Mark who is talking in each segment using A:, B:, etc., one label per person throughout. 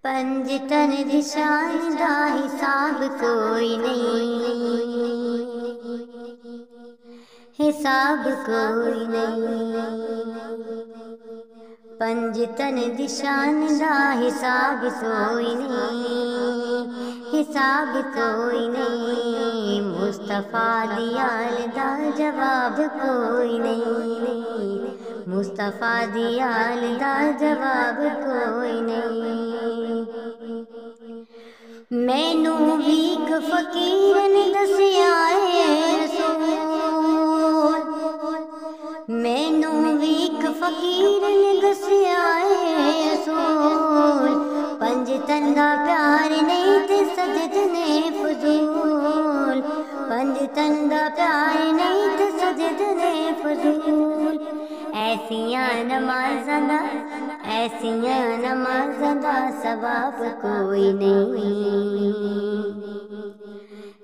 A: पंजतन दिशान दा हिसाब कोई नहीं, हिसाब कोई नहीं। पंजतन दिशान दा हिसाब कोई नहीं, हिसाब कोई नहीं। मुस्तफा दियाल दा जवाब कोई नहीं, मुस्तफा दियाल दा जवाब कोई नहीं। मैनू भीख फकीर ने दसिया है रसूल, मैनू भीख फकीर ने दसिया है रसूल। पंजतन दा प्यार नहीं ते सजदने फजूल, पंजतन दा प्यार नहीं ते सजदने फजूल। ऐसियां नमाज़ां दा, ऐसियां नमाज़ां दा सवाब कोई नहीं,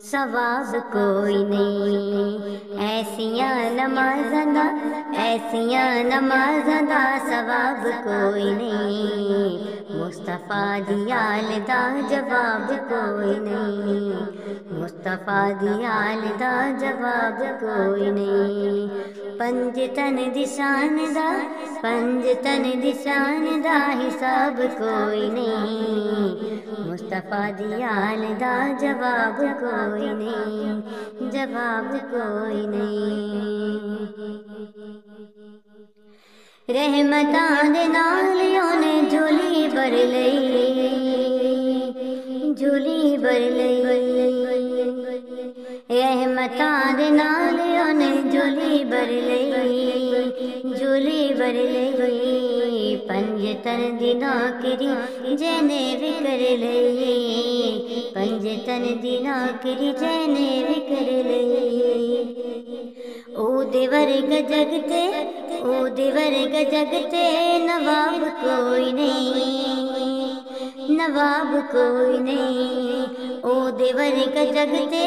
A: सवाब कोई नहीं। ऐसियां नमाज़ां दा, ऐसियां नमाज़ां दा सवाब कोई नहीं। मुस्तफा दियाल दा जवाब कोई नहीं, मुस्तफा दियाल दा जवाब कोई नहीं। पंजतन दिशान दा, पंजतन दिशान दा हिसाब कोई नहीं। मुस्तफा दियाल दा जवाब कोई नहीं, जवाब कोई नहीं। रहमतां दे नाल ओने झोली भर लई, झोली भर लई। रहमतां दे नाल ओने झोली भर लई, झोली भर लई। पंजतन दी नौकरी जैने भी कर लई, पंजतन दी नौकरी जैने भी कर लई। ओदे वर्ग जगते, ओदे वर्ग जगते नवाब कोई नहीं, नवाब कोई नहीं। ओदे वर्ग जगते,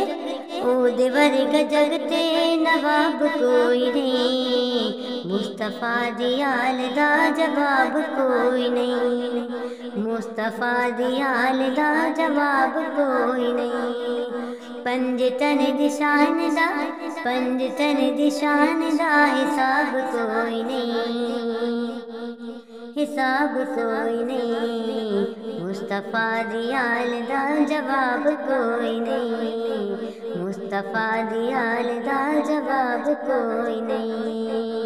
A: ओदे वर्ग जगते नवाब कोई नहीं। मुस्तफा दियाल दा जवाब कोई नहीं, मुस्तफा दियाल दा जवाब कोई नहीं। पंजतन दिशान दा, पंजतन दिशान दा हिसाब कोई नहीं, हिसाब कोई नहीं। मुस्तफा दियाल दा जवाब कोई नहीं, मुस्तफा दियाल दा जवाब कोई नहीं।